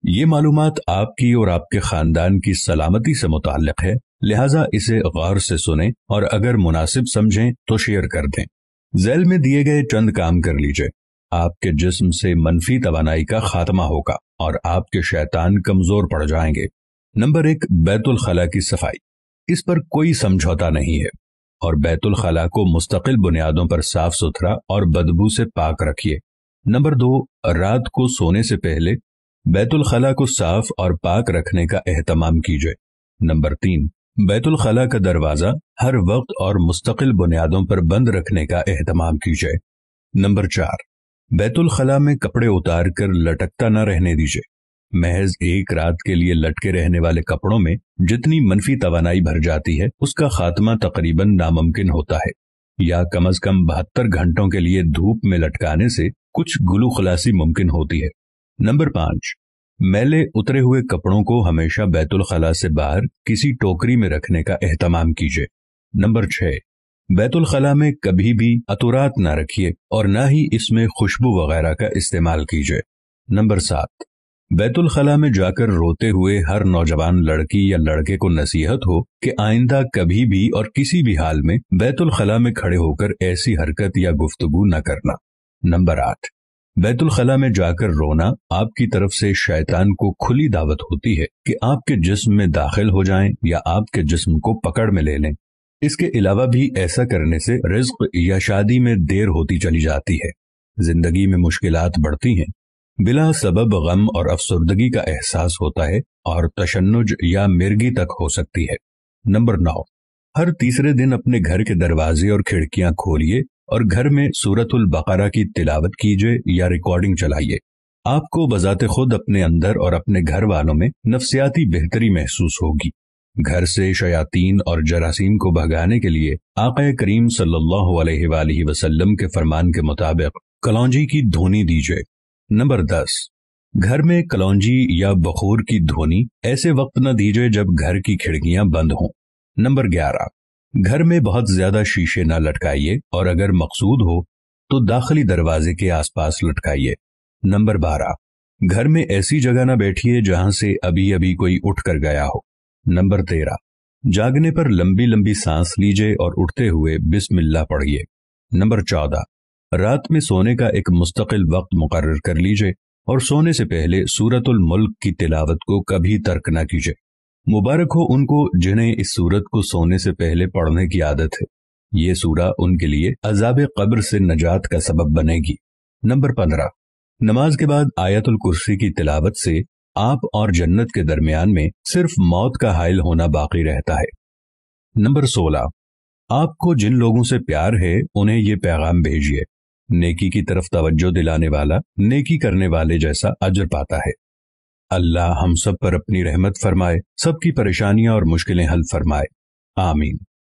یہ معلومات آپ کی اور آپ کے خاندان کی سلامتی سے متعلق ہے، لہٰذا اسے غور سے سنیں اور اگر مناسب سمجھیں تو شیئر کر دیں۔ ذیل میں دیے گئے چند کام کر لیجئے۔ آپ کے جسم سے منفی توانائی کا خاتمہ ہوگا اور آپ کے شیطان کمزور پڑ جائیں گے۔ نمبر 1، بیت الخلاء کی صفائی۔ اس پر کوئی سمجھوتا نہیں ہے اور بیت الخلاء کو مستقل بنیادوں پر صاف ستھرا اور بدبو سے پاک رکھیے۔ نمبر 2، رات کو سونے سے پہلے بیت الخلاء کو صاف اور پاک رکھنے کا اہتمام کیجیے۔ نمبر 3، بیت الخلاء کا دروازہ ہر وقت اور مستقل بنیادوں پر بند رکھنے کا اہتمام کیجیے۔ نمبر 4، بیت الخلاء میں کپڑے اتار کر لٹکتا نہ رہنے دیجیے۔ محض ایک رات کے لیے لٹکے رہنے والے کپڑوں میں جتنی منفی توانائی بھر جاتی ہے اس کا خاتمہ تقریباً ناممکن ہوتا ہے، یا کم از کم 72 گھنٹوں کے لیے دھوپ میں لٹکانے سے کچھ گلو خلاصی ممکن ہوتی ہے۔ نمبر 5، میلے اترے ہوئے کپڑوں کو ہمیشہ بیت الخلاء سے باہر کسی ٹوکری میں رکھنے کا اہتمام کیجیے۔ نمبر 6، بیت الخلاء میں کبھی بھی عطورات نہ رکھیے اور نہ ہی اس میں خوشبو وغیرہ کا استعمال کیجیے۔ نمبر 7، بیت الخلاء میں جا کر روتے ہوئے ہر نوجوان لڑکی یا لڑکے کو نصیحت ہو کہ آئندہ کبھی بھی اور کسی بھی حال میں بیت الخلاء میں کھڑے ہو کر ایسی حرکت یا گفتگو نہ کرنا۔ نمبر 8، بیت الخلاء میں جا کر رونا آپ کی طرف سے شیطان کو کھلی دعوت ہوتی ہے کہ آپ کے جسم میں داخل ہو جائیں یا آپ کے جسم کو پکڑ میں لے لیں۔ اس کے علاوہ بھی ایسا کرنے سے رزق یا شادی میں دیر ہوتی چلی جاتی ہے، زندگی میں مشکلات بڑھتی ہیں، بلا سبب غم اور افسردگی کا احساس ہوتا ہے اور تشنج یا مرگی تک ہو سکتی ہے۔ نمبر 9، ہر تیسرے دن اپنے گھر کے دروازے اور کھڑکیاں کھولیے اور گھر میں سورۃ البقرہ کی تلاوت کیجیے یا ریکارڈنگ چلائیے۔ آپ کو بذات خود اپنے اندر اور اپنے گھر والوں میں نفسیاتی بہتری محسوس ہوگی۔ گھر سے شیاطین اور جراثیم کو بھگانے کے لیے آقا کریم صلی اللہ علیہ وآلہ وسلم کے فرمان کے مطابق کلونجی کی دھونی دیجیے۔ نمبر 10، گھر میں کلونجی یا بخور کی دھونی ایسے وقت نہ دیجیے جب گھر کی کھڑکیاں بند ہوں۔ نمبر 11، گھر میں بہت زیادہ شیشے نہ لٹکائیے اور اگر مقصود ہو تو داخلی دروازے کے آس پاس لٹکائیے۔ نمبر 12، گھر میں ایسی جگہ نہ بیٹھیے جہاں سے ابھی ابھی کوئی اٹھ کر گیا ہو۔ نمبر 13، جاگنے پر لمبی لمبی سانس لیجیے اور اٹھتے ہوئے بسم اللہ پڑھیے۔ نمبر 14، رات میں سونے کا ایک مستقل وقت مقرر کر لیجیے اور سونے سے پہلے سورۃ الملک کی تلاوت کو کبھی ترک نہ کیجیے۔ مبارک ہو ان کو جنہیں اس سورت کو سونے سے پہلے پڑھنے کی عادت ہے، یہ سورہ ان کے لیے عذاب قبر سے نجات کا سبب بنے گی۔ نمبر 15، نماز کے بعد آیت الکرسی کی تلاوت سے آپ اور جنت کے درمیان میں صرف موت کا حائل ہونا باقی رہتا ہے۔ نمبر 16، آپ کو جن لوگوں سے پیار ہے انہیں یہ پیغام بھیجیے، نیکی کی طرف توجہ دلانے والا نیکی کرنے والے جیسا اجر پاتا ہے۔ اللہ ہم سب پر اپنی رحمت فرمائے، سب کی پریشانیاں اور مشکلیں حل فرمائے، آمین۔